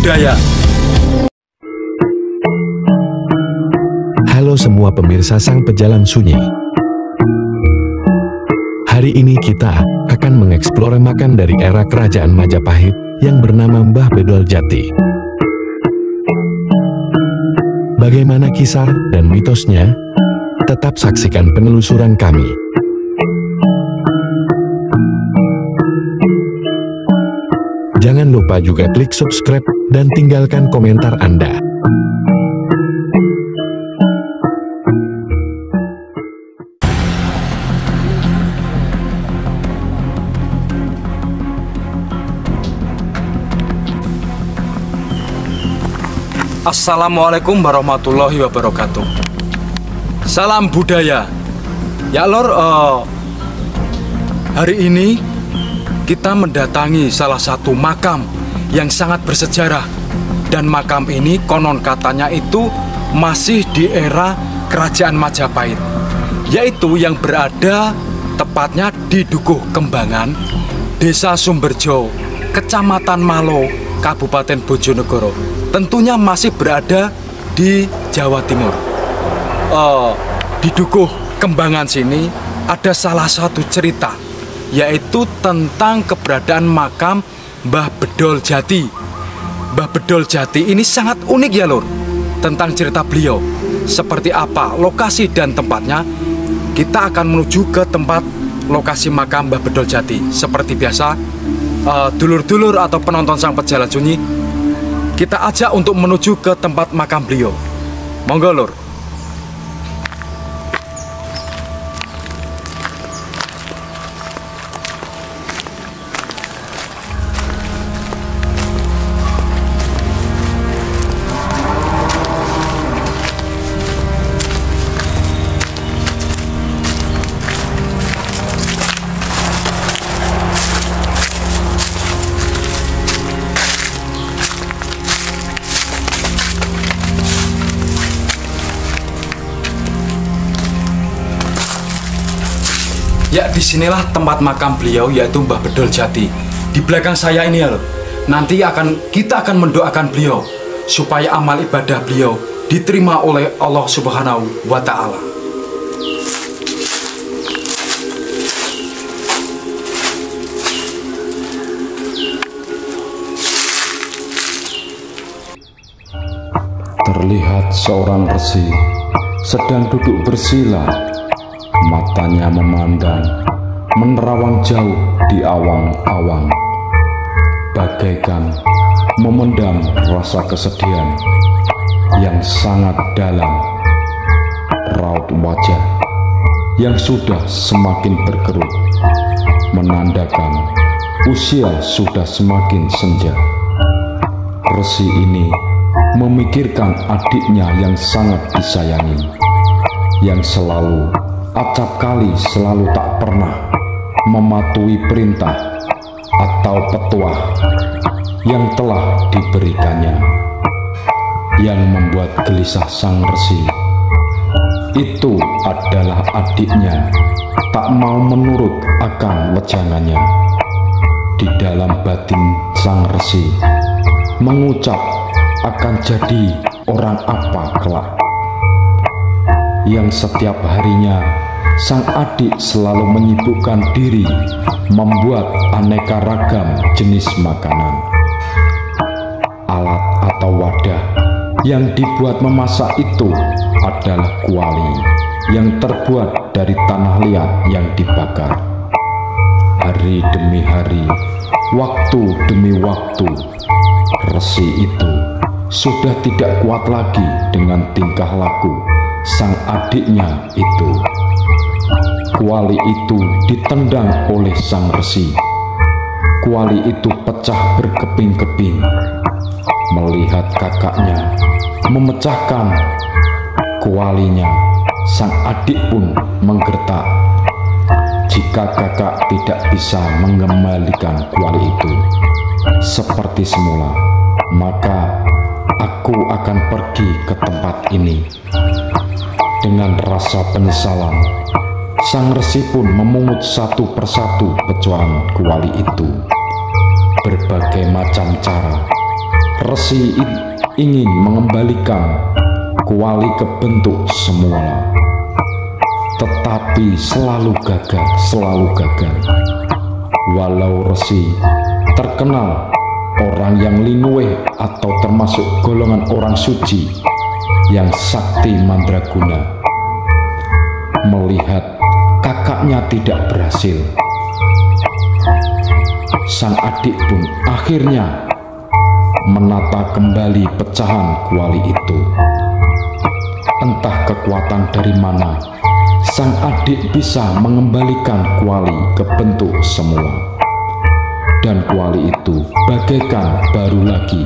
budaya. Halo semua pemirsa Sang Pejalan Sunyi. Hari ini kita akan mengeksplor makan dari era Kerajaan Majapahit yang bernama Mbah Bedol Jati. Bagaimana kisah dan mitosnya? Tetap saksikan penelusuran kami. Jangan lupa juga klik subscribe dan tinggalkan komentar Anda. Assalamualaikum warahmatullahi wabarakatuh. Salam budaya. Ya Lor, hari ini kita mendatangi salah satu makam yang sangat bersejarah. Dan makam ini konon katanya itu masih di era Kerajaan Majapahit, yaitu yang berada tepatnya di Dukuh Kembangan, Desa Sumberjo, Kecamatan Malo, Kabupaten Bojonegoro. Tentunya masih berada di Jawa Timur. Di Dukuh Kembangan sini ada salah satu cerita, yaitu tentang keberadaan makam Mbah Bedol Jati. Mbah Bedol Jati ini sangat unik ya Lur. Tentang cerita beliau, seperti apa lokasi dan tempatnya, kita akan menuju ke tempat lokasi makam Mbah Bedol Jati. Seperti biasa, dulur-dulur atau penonton Sang Pejalan Sunyi, kita ajak untuk menuju ke tempat makam beliau. Monggo Lur. Ya, disinilah tempat makam beliau, yaitu Mbah Bedol Jati. Di belakang saya ini ya loh. Nanti kita akan mendoakan beliau supaya amal ibadah beliau diterima oleh Allah Subhanahu wa Ta'ala. Terlihat seorang resi sedang duduk bersila. Matanya memandang, menerawang jauh di awang-awang, bagaikan memendam rasa kesedihan yang sangat dalam. Raut wajah yang sudah semakin berkerut menandakan usia sudah semakin senja. Resi ini memikirkan adiknya yang sangat disayangi, yang selalu acap kali selalu tak pernah mematuhi perintah atau petuah yang telah diberikannya. Yang membuat gelisah sang resi itu adalah adiknya tak mau menurut akan wejangannya. Di dalam batin sang resi mengucap akan jadi orang apa kelak, yang setiap harinya sang adik selalu menyibukkan diri membuat aneka ragam jenis makanan. Alat atau wadah yang dibuat memasak itu adalah kuali yang terbuat dari tanah liat yang dibakar. Hari demi hari, waktu demi waktu, resi itu sudah tidak kuat lagi dengan tingkah laku sang adiknya itu. Kuali itu ditendang oleh sang resi. Kuali itu pecah berkeping-keping. Melihat kakaknya memecahkan kualinya, sang adik pun menggertak. Jika kakak tidak bisa mengembalikan kuali itu seperti semula, maka aku akan pergi ke tempat ini. Dengan rasa penyesalan, sang resi pun memungut satu persatu pecahan kuali itu. Berbagai macam cara Resi ingin mengembalikan kuali ke bentuk semula, tetapi selalu gagal. Walau Resi terkenal orang yang linuweh atau termasuk golongan orang suci yang sakti mandraguna, melihat kakaknya tidak berhasil, sang adik pun akhirnya menata kembali pecahan kuali itu. Entah kekuatan dari mana, sang adik bisa mengembalikan kuali ke bentuk semula. Dan kuali itu bagaikan baru lagi.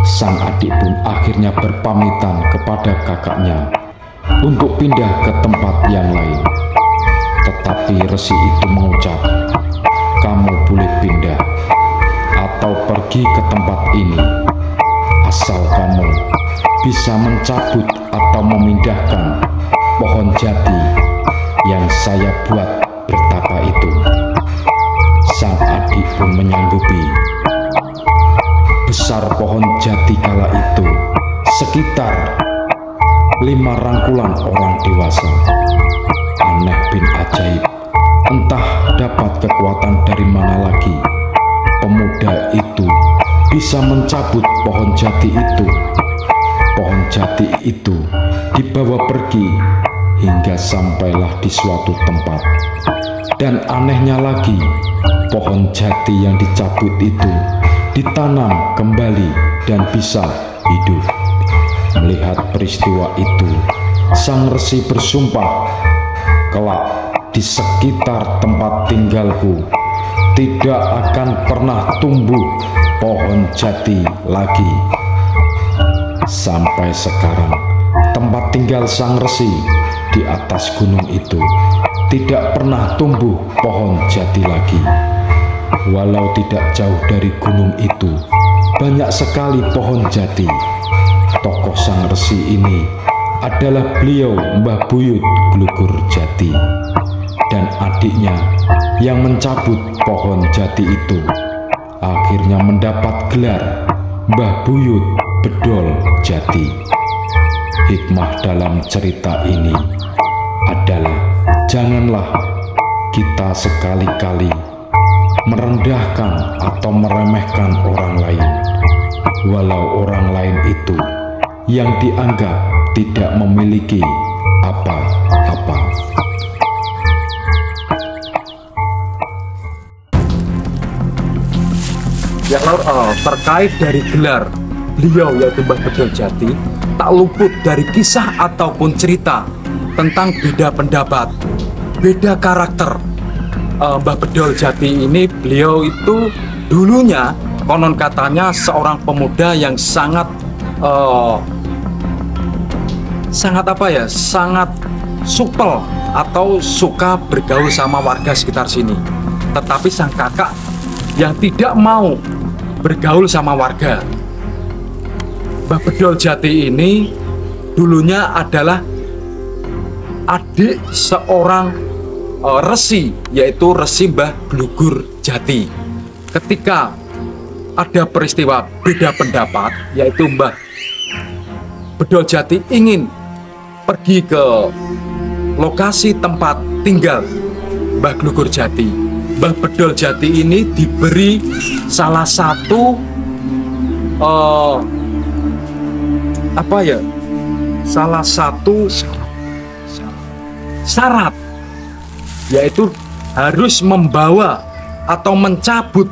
Sang adik pun akhirnya berpamitan kepada kakaknya untuk pindah ke tempat yang lain. Tetapi Resi itu mengucap, "Kamu boleh pindah atau pergi ke tempat ini, asal kamu bisa mencabut atau memindahkan pohon jati yang saya buat bertapa itu." Sang adik pun menyanggupi. Besar pohon jati kala itu sekitar 5 rangkulan orang dewasa. Aneh bin ajaib, entah dapat kekuatan dari mana lagi pemuda itu bisa mencabut pohon jati itu. Pohon jati itu dibawa pergi hingga sampailah di suatu tempat. Dan anehnya lagi, pohon jati yang dicabut itu ditanam kembali dan bisa hidup. Melihat peristiwa itu, sang Resi bersumpah, "Kelak di sekitar tempat tinggalku tidak akan pernah tumbuh pohon jati lagi." Sampai sekarang, tempat tinggal sang Resi di atas gunung itu tidak pernah tumbuh pohon jati lagi. Walau tidak jauh dari gunung itu, banyak sekali pohon jati. Tokoh sang Resi ini adalah beliau Mbah Buyut Glugur Jati, dan adiknya yang mencabut pohon jati itu akhirnya mendapat gelar Mbah Buyut Bedol Jati. Hikmah dalam cerita ini adalah janganlah kita sekali-kali merendahkan atau meremehkan orang lain, walau orang lain itu yang dianggap tidak memiliki apa-apa. Ya, terkait dari gelar beliau yaitu Mbah Bedol Jati, tak luput dari kisah ataupun cerita tentang beda pendapat, beda karakter. Mbah Bedol Jati ini, beliau itu dulunya konon katanya seorang pemuda yang sangat sangat supel atau suka bergaul sama warga sekitar sini. Tetapi sang kakak yang tidak mau bergaul sama warga. Mbah Bedol Jati ini dulunya adalah adik seorang resi, yaitu Resi Mbah Glugur Jati. Ketika ada peristiwa beda pendapat, yaitu Mbah Bedol Jati ingin pergi ke lokasi tempat tinggal Mbah Glugur Jati. Mbah Bedol Jati ini diberi salah satu salah satu syarat, yaitu harus membawa atau mencabut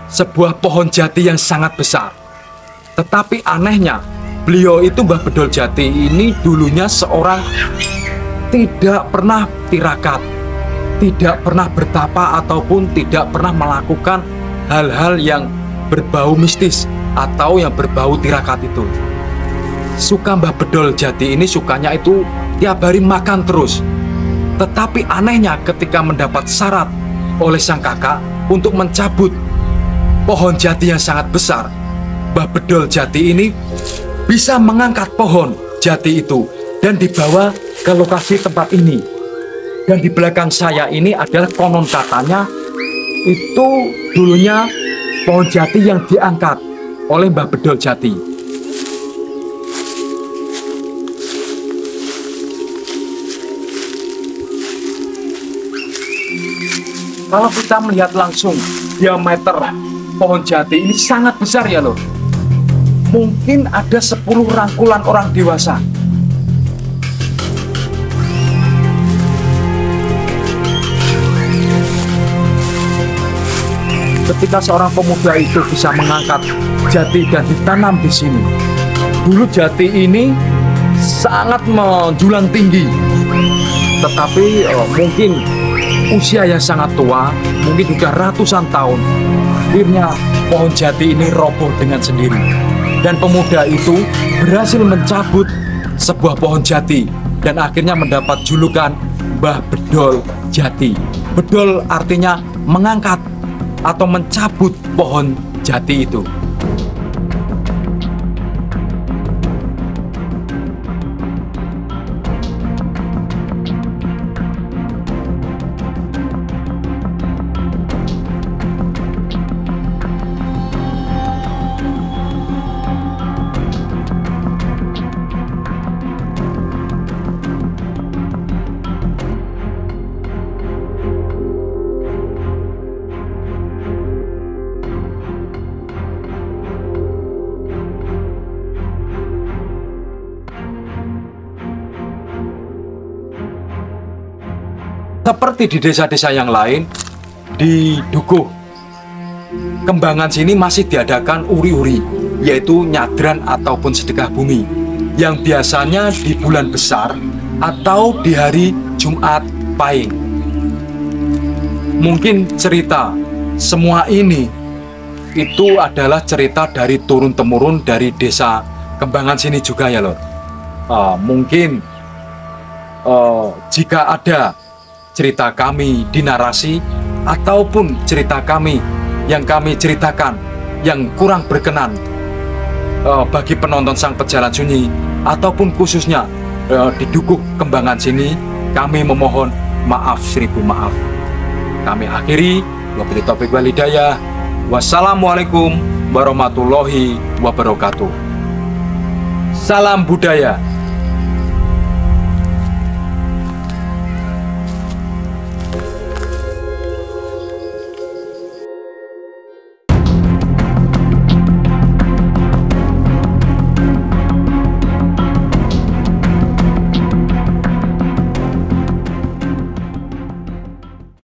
sebuah pohon jati yang sangat besar. Tetapi anehnya, beliau itu Mbah Bedol Jati ini dulunya seorang tidak pernah tirakat, tidak pernah bertapa ataupun tidak pernah melakukan hal-hal yang berbau mistis atau yang berbau tirakat itu. Suka Mbah Bedol Jati ini sukanya itu tiap hari makan terus. Tetapi anehnya ketika mendapat syarat oleh sang kakak untuk mencabut pohon jati yang sangat besar, Mbah Bedol Jati ini bisa mengangkat pohon jati itu dan dibawa ke lokasi tempat ini. Dan di belakang saya ini adalah konon katanya itu dulunya pohon jati yang diangkat oleh Mbah Bedol Jati. Kalau kita melihat langsung diameter pohon jati ini sangat besar ya loh. Mungkin ada 10 rangkulan orang dewasa. Ketika seorang pemuda itu bisa mengangkat jati dan ditanam di sini. Dulu jati ini sangat menjulang tinggi, tetapi mungkin usia yang sangat tua, mungkin juga ratusan tahun. Akhirnya pohon jati ini roboh dengan sendiri. Dan pemuda itu berhasil mencabut sebuah pohon jati dan akhirnya mendapat julukan Mbah Bedol Jati. Bedol artinya mengangkat atau mencabut pohon jati itu. Seperti di desa-desa yang lain, di Dukuh Kembangan sini masih diadakan uri-uri, yaitu nyadran ataupun sedekah bumi, yang biasanya di bulan besar atau di hari Jumat Pahing. Mungkin cerita semua ini itu adalah cerita dari turun-temurun dari desa Kembangan sini juga ya lor. Mungkin jika ada cerita kami di narasi ataupun cerita kami yang kami ceritakan yang kurang berkenan bagi penonton Sang Pejalan Sunyi ataupun khususnya di Dukuh Kembangan sini, kami memohon maaf seribu maaf. Kami akhiri, wabillahi taufiq wal hidayah. Wassalamualaikum warahmatullahi wabarakatuh. Salam budaya.